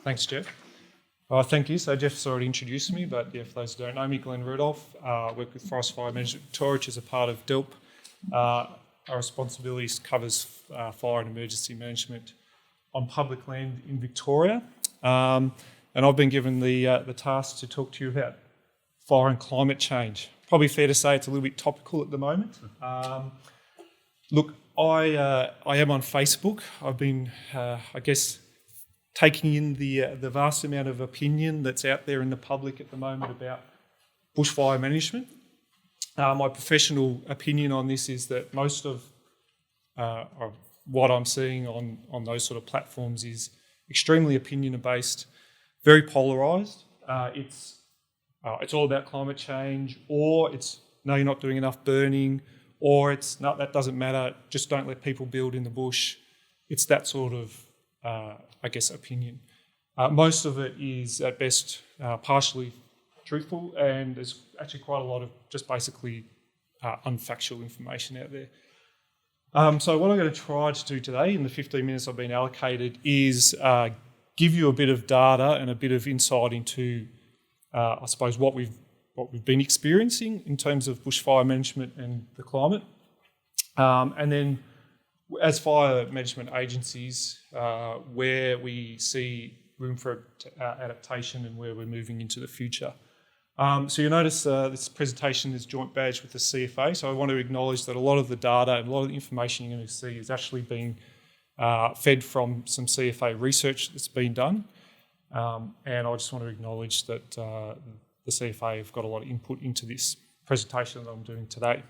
Thanks, Jeff. Thank you. So Jeff's already introduced me, but yeah, for those who don't know me, Glenn Rudolph, work with Forest Fire Management Victoria, which is a part of DELP. Our responsibilities covers fire and emergency management on public land in Victoria. And I've been given the task to talk to you about fire and climate change. Probably fair to say it's a little bit topical at the moment. Look, I am on Facebook. I've been, taking in the vast amount of opinion that's out there in the public at the moment about bushfire management. My professional opinion on this is that most of what I'm seeing on those sort of platforms is extremely opinion-based, very polarised. It's all about climate change, or it's no, you're not doing enough burning, or it's no, that doesn't matter, just don't let people build in the bush. It's that sort of opinion. Most of it is at best partially truthful, and there's actually quite a lot of just basically unfactual information out there. So what I'm going to try to do today in the 15 minutes I've been allocated is give you a bit of data and a bit of insight into, what we've been experiencing in terms of bushfire management and the climate, and then as fire management agencies, where we see room for adaptation and where we're moving into the future. So you'll notice this presentation is joint badged with the CFA, so I want to acknowledge that a lot of the data and a lot of the information you're going to see is actually being fed from some CFA research that's been done, and I just want to acknowledge that the CFA have got a lot of input into this presentation that I'm doing today.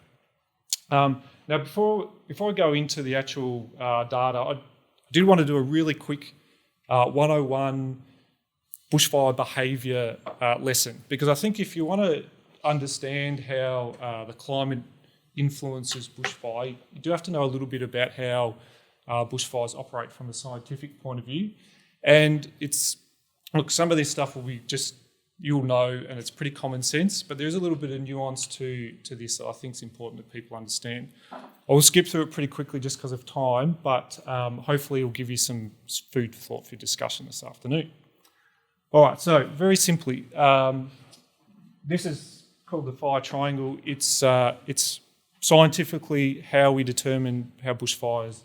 Now, before I go into the actual data, I did want to do a really quick 101 bushfire behaviour lesson, because I think if you want to understand how the climate influences bushfire, you do have to know a little bit about how bushfires operate from a scientific point of view. And some of this stuff will be just, you'll know, and it's pretty common sense, but there's a little bit of nuance to this that I think is important that people understand. I will skip through it pretty quickly just because of time, but hopefully it'll give you some food for thought for your discussion this afternoon. All right, so very simply, this is called the fire triangle. It's scientifically how we determine how bushfires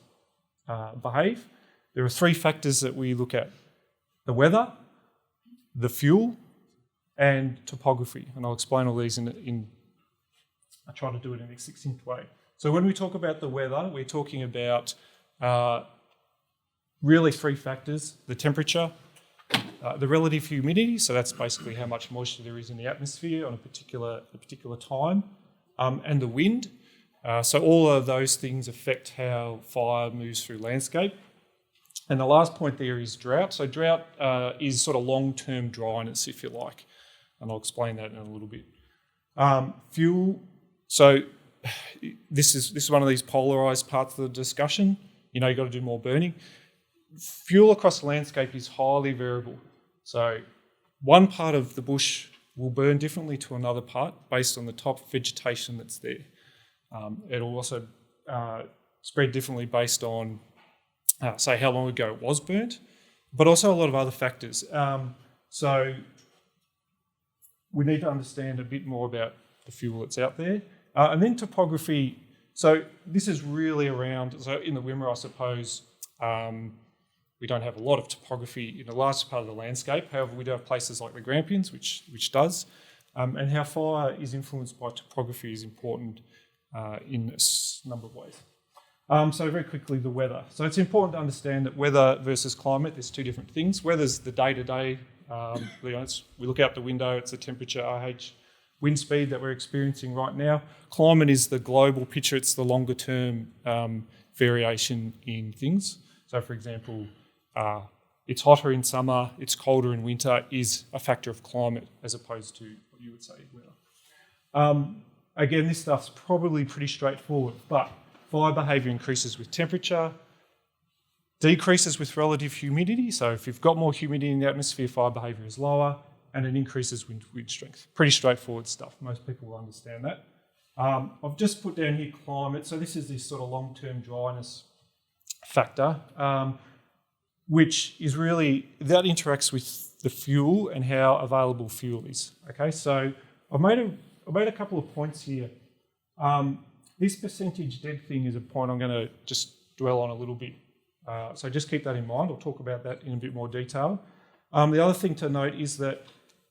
behave. There are three factors that we look at: the weather, the fuel, and topography. And I'll explain all these I try to do it in a succinct way. So when we talk about the weather, we're talking about really three factors: the temperature, the relative humidity, so that's basically how much moisture there is in the atmosphere on a particular time, and the wind. So all of those things affect how fire moves through landscape. And the last point there is drought. So drought is sort of long-term dryness, if you like, and I'll explain that in a little bit. Fuel. So this is one of these polarised parts of the discussion. You know, you've got to do more burning. Fuel across the landscape is highly variable. So one part of the bush will burn differently to another part based on the type of vegetation that's there. It'll also spread differently based on, say, how long ago it was burnt, but also a lot of other factors. So we need to understand a bit more about the fuel that's out there. And then topography. So this is really around, so in the Wimmera, I suppose, we don't have a lot of topography in the largest part of the landscape. However, we do have places like the Grampians, which does. And how fire is influenced by topography is important in a number of ways. So very quickly, the weather. So it's important to understand that weather versus climate, there's two different things. Weather's the day-to-day. We look out the window, it's the temperature, RH, wind speed that we're experiencing right now. Climate is the global picture, it's the longer-term variation in things. So, for example, it's hotter in summer, it's colder in winter is a factor of climate as opposed to what you would say weather. Again, this stuff's probably pretty straightforward, but fire behaviour increases with temperature, decreases with relative humidity. So if you've got more humidity in the atmosphere, fire behaviour is lower, and it increases wind strength. Pretty straightforward stuff. Most people will understand that. I've just put down here climate. So this is this sort of long-term dryness factor. which is really, that interacts with the fuel and how available fuel is. Okay, so I've made a couple of points here. This percentage dead thing is a point I'm going to just dwell on a little bit. So just keep that in mind. I'll talk about that in a bit more detail. The other thing to note is that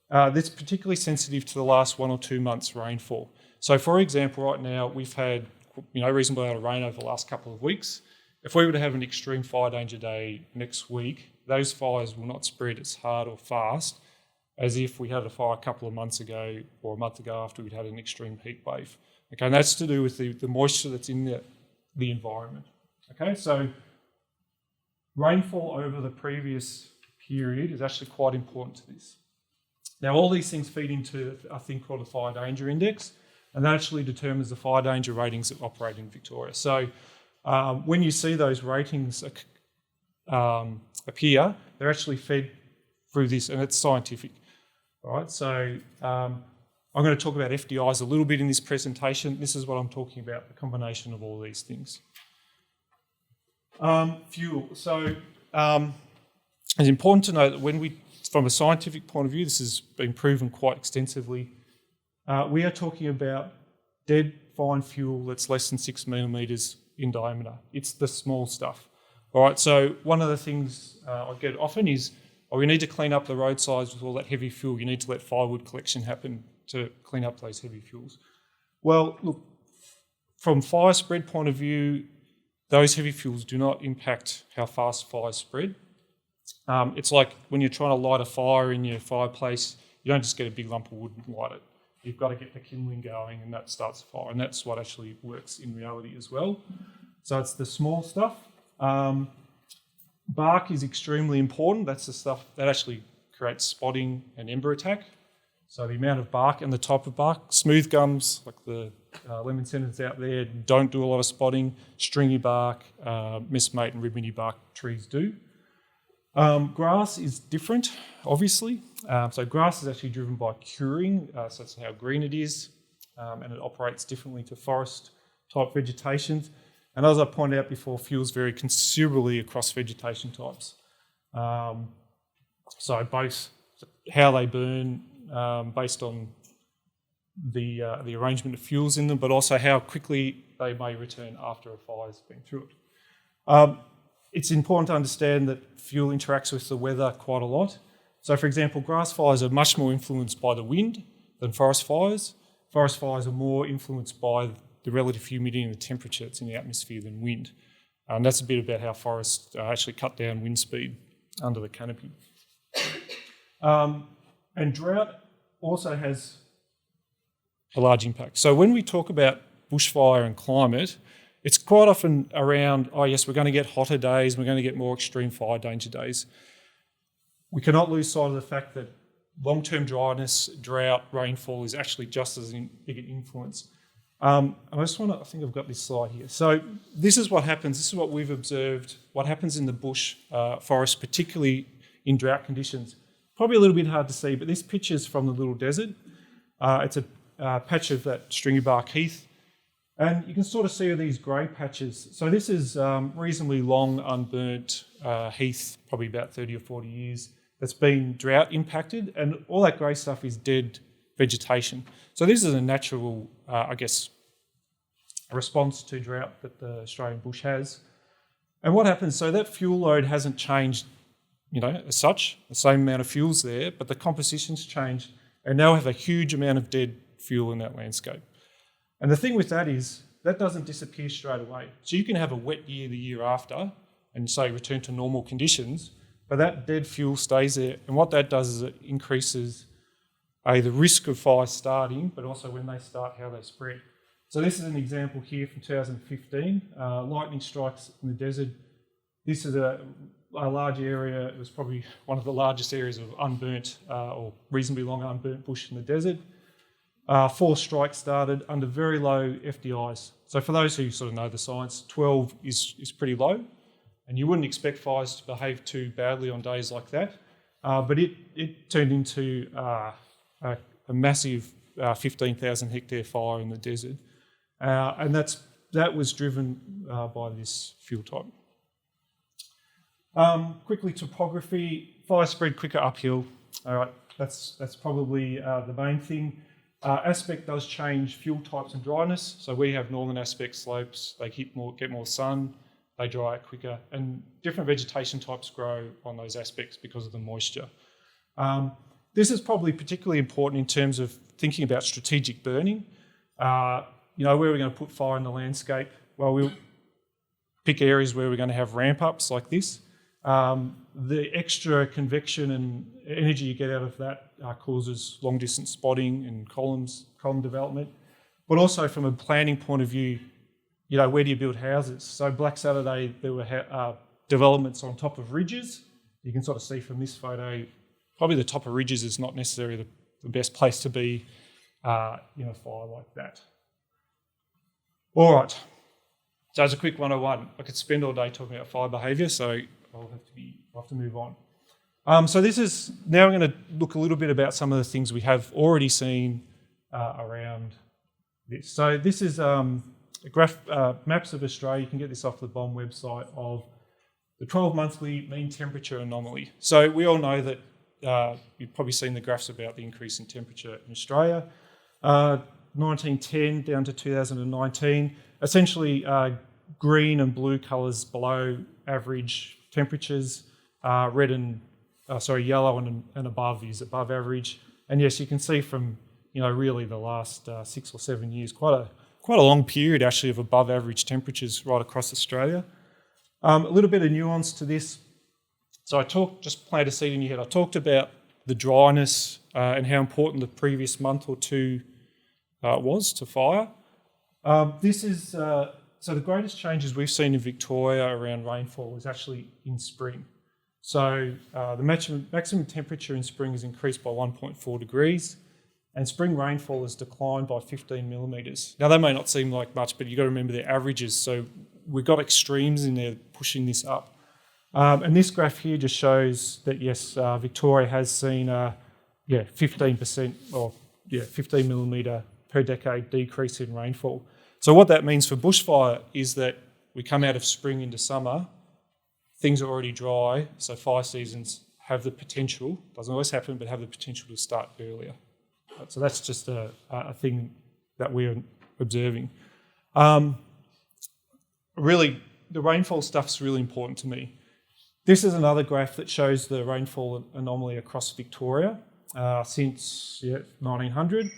that's particularly sensitive to the last 1 or 2 months' rainfall. So, for example, right now we've had reasonable amount of rain over the last couple of weeks. If we were to have an extreme fire danger day next week, those fires will not spread as hard or fast as if we had a fire a couple of months ago or a month ago after we'd had an extreme heat wave. Okay, and that's to do with the moisture that's in the environment. Okay, so rainfall over the previous period is actually quite important to this. Now, all these things feed into a thing called a fire danger index, and that actually determines the fire danger ratings that operate in Victoria. So when you see those ratings appear, they're actually fed through this, and it's scientific. All right, so I'm going to talk about FDIs a little bit in this presentation. This is what I'm talking about, the combination of all these things. Fuel. So it's important to know that from a scientific point of view, this has been proven quite extensively. We are talking about dead fine fuel that's less than 6 millimetres in diameter. It's the small stuff. All right, so one of the things I get often is, we need to clean up the roadsides with all that heavy fuel. You need to let firewood collection happen to clean up those heavy fuels. Well, look, from fire spread point of view, those heavy fuels do not impact how fast fires spread. It's like when you're trying to light a fire in your fireplace, you don't just get a big lump of wood and light it. You've got to get the kindling going, and that starts a fire, and that's what actually works in reality as well. So it's the small stuff. Bark is extremely important. That's the stuff that actually creates spotting and ember attack. So the amount of bark and the type of bark. Smooth gums, like the lemon sentence out there, don't do a lot of spotting. Stringy bark, messmate and ribbony bark trees do. Grass is different, obviously. So grass is actually driven by curing, so that's how green it is, and it operates differently to forest-type vegetation. And as I pointed out before, fuels vary considerably across vegetation types. So both how they burn based on the arrangement of fuels in them, but also how quickly they may return after a fire's been through it. It's important to understand that fuel interacts with the weather quite a lot. So, for example, grass fires are much more influenced by the wind than forest fires. Forest fires are more influenced by the relative humidity and the temperature that's in the atmosphere than wind. And that's a bit about how forests actually cut down wind speed under the canopy. And drought also has a large impact. So when we talk about bushfire and climate, it's quite often around, oh yes, we're going to get hotter days, we're going to get more extreme fire danger days. We cannot lose sight of the fact that long-term dryness, drought, rainfall is actually just as big an influence. And I think I've got this slide here. So this is what happens, this is what we've observed, what happens in the bush forest, particularly in drought conditions. Probably a little bit hard to see, but this picture's from the Little Desert. It's a patch of that stringy bark heath. And you can sort of see these grey patches. So this is reasonably long, unburnt heath, probably about 30 or 40 years, that's been drought impacted, and all that grey stuff is dead vegetation. So this is a natural, response to drought that the Australian bush has. And what happens, so that fuel load hasn't changed, as such, the same amount of fuel's there, but the composition's changed, and now we have a huge amount of dead fuel in that landscape. And the thing with that is, that doesn't disappear straight away. So you can have a wet year the year after and say return to normal conditions, but that dead fuel stays there. And what that does is it increases the risk of fires starting, but also when they start, how they spread. So this is an example here from 2015, lightning strikes in the desert. This is a large area. It was probably one of the largest areas of unburnt or reasonably long unburnt bush in the desert. 4 strikes started under very low FDIs. So for those who sort of know the science, 12 is pretty low, and you wouldn't expect fires to behave too badly on days like that. But it turned into a massive 15,000 hectare fire in the desert, and that was driven by this fuel type. Quickly, topography, fire spread quicker uphill. All right, that's probably the main thing. Aspect does change fuel types and dryness. So we have northern aspect slopes, they get more sun, they dry out quicker, and different vegetation types grow on those aspects because of the moisture. This is probably particularly important in terms of thinking about strategic burning. Where we're going to put fire in the landscape. Well, we'll pick areas where we're going to have ramp-ups like this. The extra convection and energy you get out of that causes long-distance spotting and column development. But also from a planning point of view, where do you build houses? So Black Saturday, there were developments on top of ridges. You can sort of see from this photo, probably the top of ridges is not necessarily the best place to be in a fire like that. All right, so as a quick 101, I could spend all day talking about fire behaviour, so I'll have to move on. So this is, now I'm going to look a little bit about some of the things we have already seen around this. So this is maps of Australia. You can get this off the BOM website of the 12 monthly mean temperature anomaly. So we all know that you've probably seen the graphs about the increase in temperature in Australia. 1910 down to 2019, essentially green and blue colours below average temperatures, yellow and above is above average. And yes, you can see from really the last 6 or 7 years, quite a long period actually of above average temperatures right across Australia. A little bit of nuance to this. So just plant a seed in your head. I talked about the dryness and how important the previous month or two was to fire. This is so the greatest changes we've seen in Victoria around rainfall is actually in spring. So the maximum temperature in spring has increased by 1.4 degrees, and spring rainfall has declined by 15 millimetres. Now that may not seem like much, but you've got to remember the averages. So we've got extremes in there pushing this up. And this graph here just shows that yes, Victoria has seen 15% or 15 millimetre per decade decrease in rainfall. So what that means for bushfire is that we come out of spring into summer, things are already dry, so fire seasons have the potential, doesn't always happen, but have the potential to start earlier. So that's just a thing that we're observing. Really, the rainfall stuff's really important to me. This is another graph that shows the rainfall anomaly across Victoria since 1900.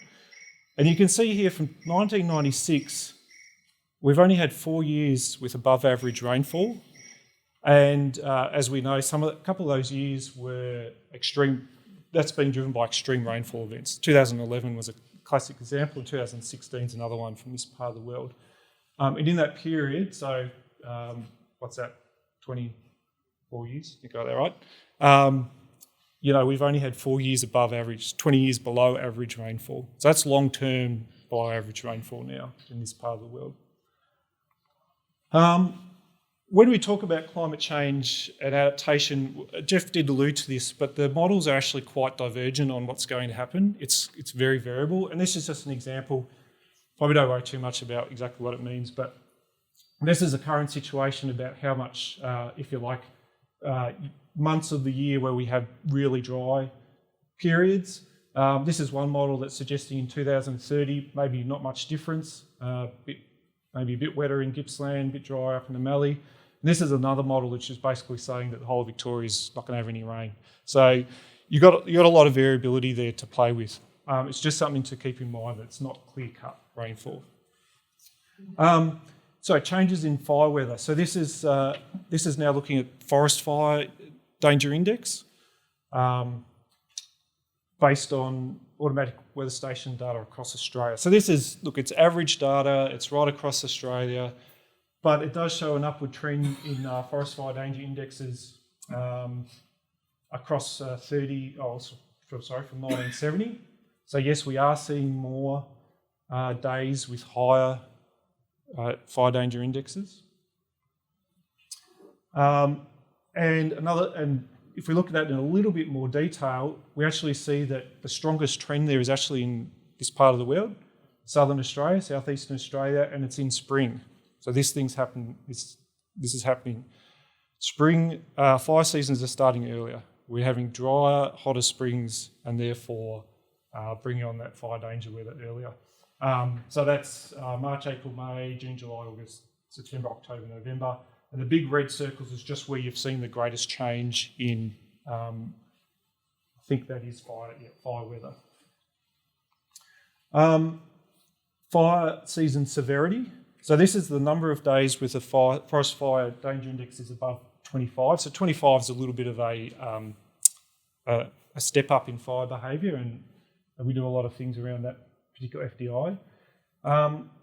And you can see here from 1996, we've only had 4 years with above average rainfall. And as we know, a couple of those years were extreme. That's been driven by extreme rainfall events. 2011 was a classic example, and 2016 is another one from this part of the world. And in that period, so what's that, 24 years? I think I got that right. We've only had 4 years above average, 20 years below average rainfall. So that's long-term below average rainfall now in this part of the world. When we talk about climate change and adaptation, Jeff did allude to this, but the models are actually quite divergent on what's going to happen. It's very variable, and this is just an example. Probably don't worry too much about exactly what it means, but this is a current situation about how much, if you like, months of the year where we have really dry periods. This is one model that's suggesting in 2030, maybe not much difference, maybe a bit wetter in Gippsland, a bit drier up in the Mallee. And this is another model which is basically saying that the whole of Victoria is not going to have any rain. So you've got a lot of variability there to play with. It's just something to keep in mind that it's not clear-cut rainfall. So changes in fire weather. So this is now looking at forest fire danger index based on automatic weather station data across Australia. So this is, it's average data, it's right across Australia, but it does show an upward trend in forest fire danger indexes across from 1970. So yes, we are seeing more days with higher fire danger indexes. And if we look at that in a little bit more detail, we actually see that the strongest trend there is actually in this part of the world, southern Australia, southeastern Australia, and it's in spring. So this is happening. Spring fire seasons are starting earlier. We're having drier, hotter springs, and therefore bringing on that fire danger weather earlier. So that's March, April, May, June, July, August, September, October, November. And the big red circles is just where you've seen the greatest change in, I think that is fire weather. Fire season severity. So this is the number of days with the forest fire danger index is above 25. So 25 is a little bit of a step up in fire behaviour, and we do a lot of things around that particular FDI.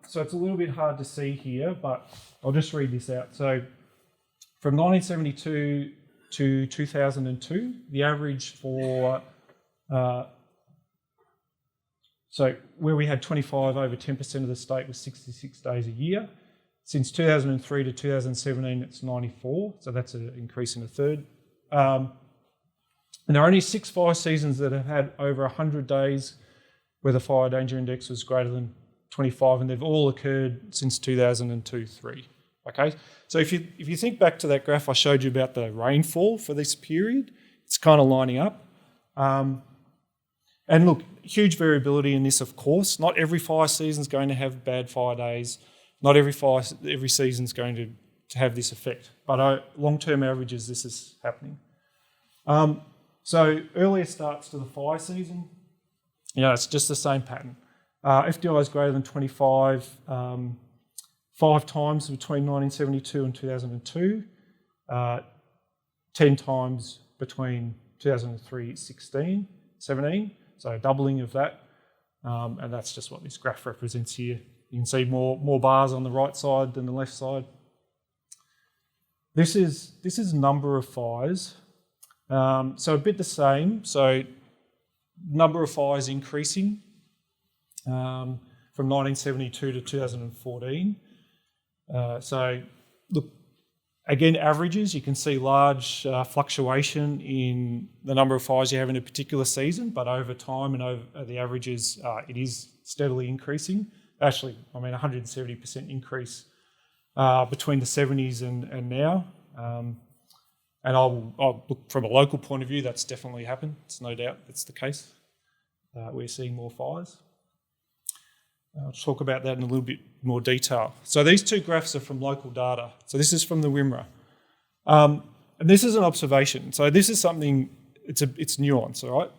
So it's a little bit hard to see here, but I'll just read this out. So from 1972 to 2002, the average for, so where we had 25 over 10% of the state was 66 days a year. Since 2003 to 2017, it's 94, so that's an increase in a third. And there are only 6 fire seasons that have had over 100 days where the fire danger index was greater than 25, and they've all occurred since 2002-3. Okay, so if you think back to that graph I showed you about the rainfall for this period, it's kind of lining up. And look, huge variability in this, of course. Not every fire season is going to have bad fire days. Not every season is going to have this effect. But long-term averages, this is happening. So earlier starts to the fire season, it's just the same pattern. FDI is greater than 25 5 times between 1972 and 2002, 10 times between 2003, 16, 17, so a doubling of that. And that's just what this graph represents here. You can see more bars on the right side than the left side. This is number of fires. So a bit the same. So number of fires increasing from 1972 to 2014. So look, again, averages, you can see large fluctuation in the number of fires you have in a particular season, but over time and over the averages, it is steadily increasing. Actually, 170% increase between the 70s and now. And I'll look from a local point of view, that's definitely happened. It's no doubt that's the case. We're seeing more fires. I'll talk about that in a little bit more detail. So these 2 graphs are from local data. So this is from the WIMRA. And this is an observation. So this is something, it's nuance, all right?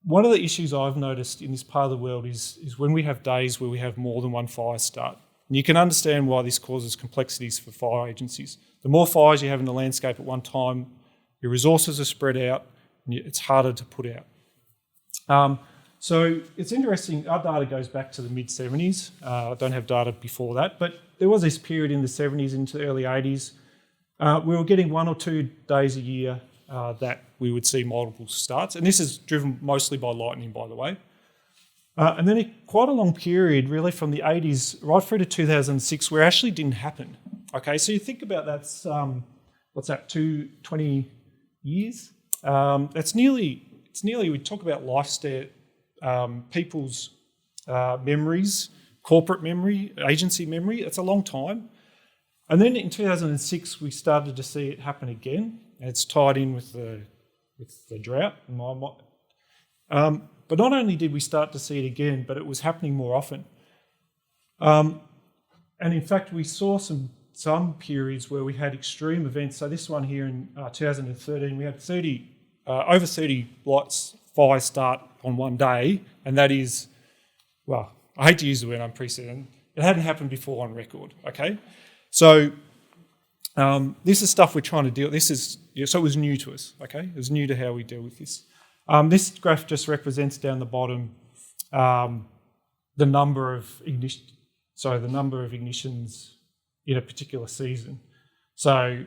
One of the issues I've noticed in this part of the world is when we have days where we have more than one fire start. And you can understand why this causes complexities for fire agencies. The more fires you have in the landscape at one time, your resources are spread out, and it's harder to put out. So it's interesting, our data goes back to the mid-70s. I don't have data before that, but there was this period in the 70s into the early 80s. We were getting 1 or 2 days a year that we would see multiple starts, and this is driven mostly by lightning, by the way. And then quite a long period, really from the 80s right through to 2006, where it actually didn't happen. Okay, so you think about that's, 20 years? It's nearly, we talk about lifestyle, people's memories, corporate memory, agency memory, it's a long time. And then in 2006, we started to see it happen again. And it's tied in with the drought. But not only did we start to see it again, but it was happening more often. And in fact, we saw some periods where we had extreme events. So this one here in 2013, we had over 30 fires start on one day, and that is, well, I hate to use the word unprecedented. It hadn't happened before on record, okay? So this is stuff we're trying to deal with. So it was new to us, okay? It was new to how we deal with this. This graph just represents down the bottom the number of ignitions in a particular season. So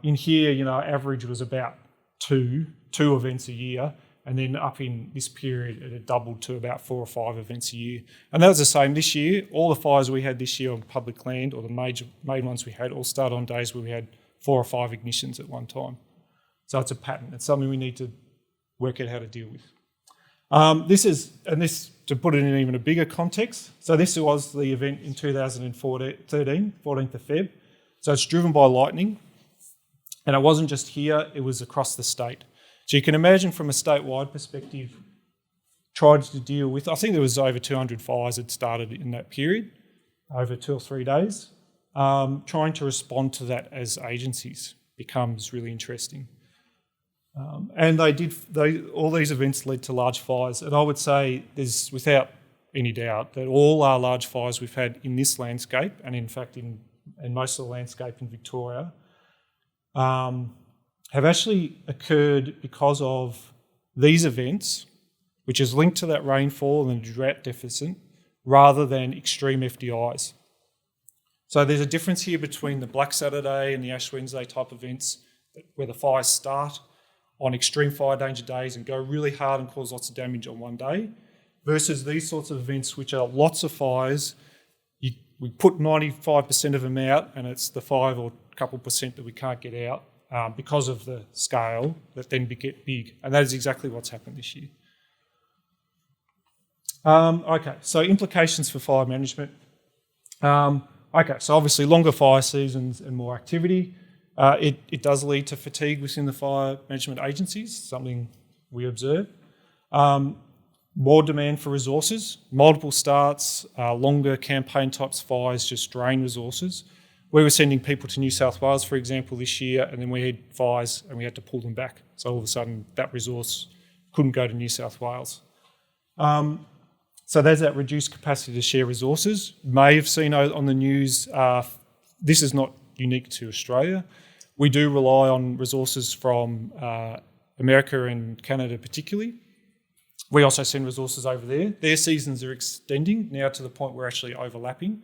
in here, average was about two events a year, and then up in this period, it had doubled to about 4 or 5 events a year. And that was the same this year. All the fires we had this year on public land, or the main ones we had, all started on days where we had 4 or 5 ignitions at one time. So it's a pattern. It's something we need to work out how to deal with. This to put it in even a bigger context. So this was the event in 2013, 14th of Feb. So it's driven by lightning. And it wasn't just here, it was across the state. So you can imagine from a statewide perspective, tried to deal with, I think there was over 200 fires that started in that period, over 2 or 3 days. Trying to respond to that as agencies becomes really interesting. And all these events led to large fires. And I would say there's, without any doubt, that all our large fires we've had in this landscape, and in fact in most of the landscape in Victoria, have actually occurred because of these events, which is linked to that rainfall and the drought deficit, rather than extreme FDIs. So there's a difference here between the Black Saturday and the Ash Wednesday type events, where the fires start on extreme fire danger days and go really hard and cause lots of damage on one day, versus these sorts of events which are lots of fires. We put 95% of them out, and it's the 5 or couple percent that we can't get out because of the scale that then get big. And that is exactly what's happened this year. Okay, so implications for fire management. Okay, so obviously longer fire seasons and more activity. It does lead to fatigue within the fire management agencies, something we observe. More demand for resources, multiple starts, longer campaign types fires just drain resources. We were sending people to New South Wales, for example, this year, and then we had fires and we had to pull them back. So all of a sudden that resource couldn't go to New South Wales. So there's that reduced capacity to share resources. You may have seen on the news, this is not unique to Australia. We do rely on resources from America and Canada particularly. We also send resources over there. Their seasons are extending now to the point we're actually overlapping.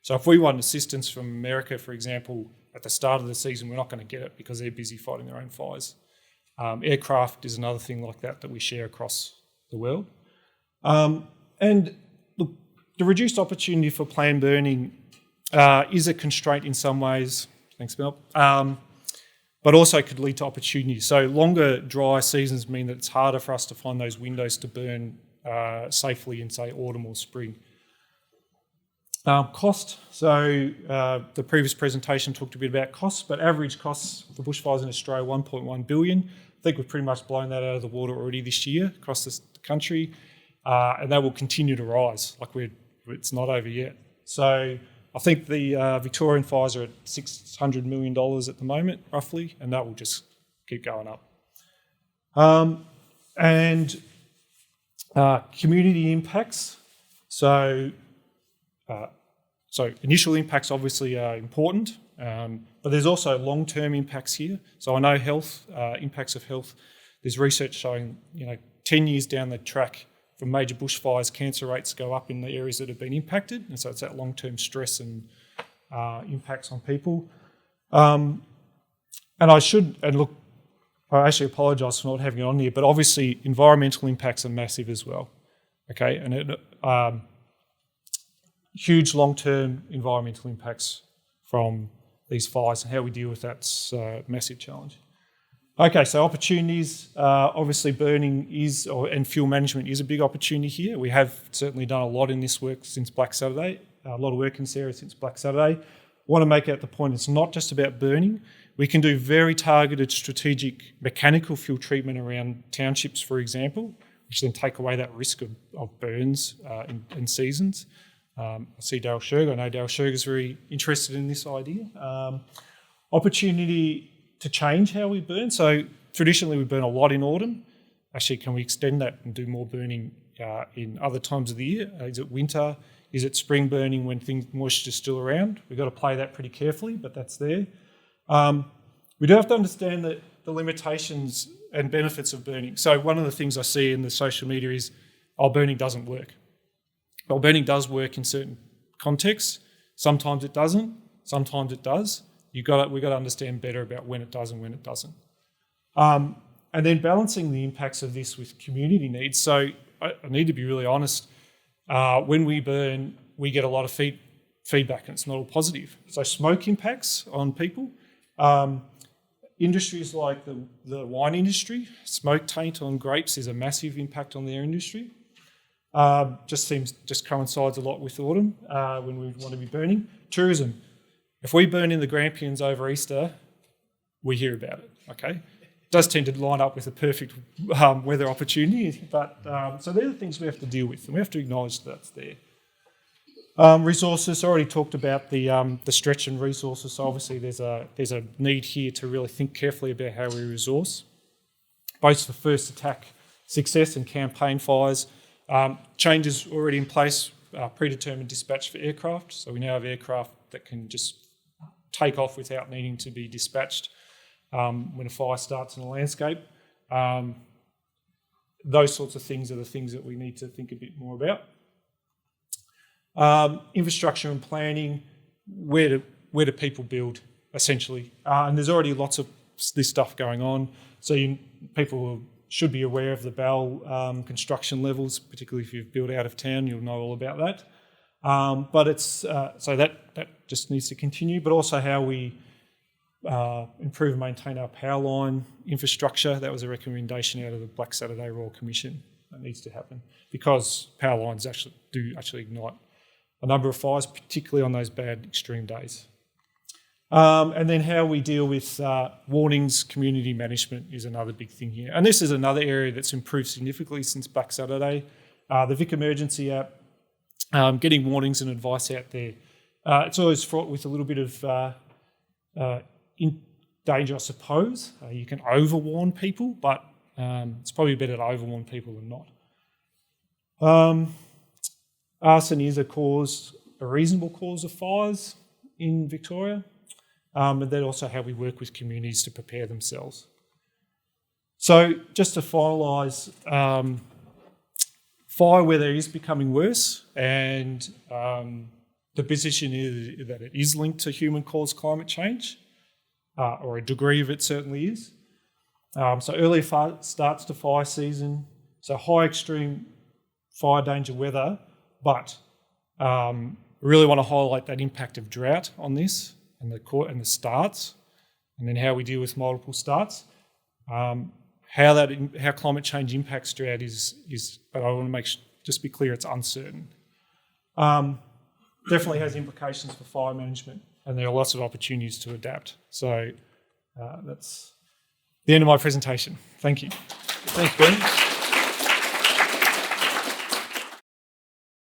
So if we want assistance from America, for example, at the start of the season, we're not going to get it because they're busy fighting their own fires. Aircraft is another thing like that we share across the world. And look, the reduced opportunity for planned burning is a constraint in some ways, thanks Mel, but also could lead to opportunities. So longer dry seasons mean that it's harder for us to find those windows to burn safely in, say, autumn or spring. Cost. So the previous presentation talked a bit about costs, but average costs for bushfires in Australia, 1.1 billion. I think we've pretty much blown that out of the water already this year across the country, and that will continue to rise. It's not over yet. So I think the Victorian fires are at $600 million at the moment, roughly, and that will just keep going up. And community impacts. So initial impacts obviously are important, but there's also long-term impacts here. So I know health, impacts of health. There's research showing, 10 years down the track from major bushfires, cancer rates go up in the areas that have been impacted, and so it's that long-term stress and impacts on people. I actually apologise for not having it on here, but obviously environmental impacts are massive as well. Okay, and huge long-term environmental impacts from these fires, and how we deal with that's a massive challenge. Okay, so opportunities. Obviously burning and fuel management is a big opportunity here. We have certainly done a lot in this work since Black Saturday, a lot of work in this area since Black Saturday. I want to make out the point it's not just about burning. We can do very targeted strategic mechanical fuel treatment around townships, for example, which then take away that risk of burns in seasons. I see Daryl Sherg. I know Daryl Sherg is very interested in this idea. Opportunity to change how we burn. So traditionally we burn a lot in autumn. Actually, can we extend that and do more burning in other times of the year? Is it winter? Is it spring burning when moisture is still around? We've got to play that pretty carefully, but that's there. We do have to understand that the limitations and benefits of burning. So one of the things I see in the social media is, burning doesn't work. Well, burning does work in certain contexts. Sometimes it doesn't. Sometimes it does. We've got to understand better about when it does and when it doesn't. And then balancing the impacts of this with community needs. So I need to be really honest. When we burn, we get a lot of feedback, and it's not all positive. So smoke impacts on people. Industries like the wine industry, smoke taint on grapes is a massive impact on their industry. Just coincides a lot with autumn when we want to be burning. Tourism. If we burn in the Grampians over Easter, we hear about it, okay? It does tend to line up with a perfect weather opportunity, but so they're the things we have to deal with, and we have to acknowledge that's there. Resources, I already talked about the stretch and resources, so obviously there's a need here to really think carefully about how we resource, both for first attack success and campaign fires. Changes already in place, predetermined dispatch for aircraft, so we now have aircraft that can just take off without needing to be dispatched when a fire starts in a landscape. Those sorts of things are the things that we need to think a bit more about. Infrastructure and planning, where do people build, essentially? And there's already lots of this stuff going on, so people should be aware of the BAL construction levels, particularly if you've built out of town, you'll know all about that. But it's so that just needs to continue, but also how we improve and maintain our power line infrastructure. That was a recommendation out of the Black Saturday Royal Commission. That needs to happen because power lines do ignite a number of fires, particularly on those bad extreme days. And then how we deal with warnings, community management is another big thing here. And this is another area that's improved significantly since Black Saturday. The Vic Emergency app, getting warnings and advice out there. It's always fraught with a little bit of danger, I suppose. You can overwarn people, but it's probably better to overwarn people than not. Arson is a reasonable cause of fires in Victoria. And then also how we work with communities to prepare themselves. So just to finalise, fire weather is becoming worse, and the position is that it is linked to human-caused climate change, or a degree of it certainly is. So early starts to fire season, so high extreme fire danger weather, but we really want to highlight that impact of drought on this, and the starts, and then how we deal with multiple starts. How climate change impacts drought is, but I want to just be clear, it's uncertain. Definitely has implications for fire management, and there are lots of opportunities to adapt. So that's the end of my presentation. Thank you. Thanks, Ben.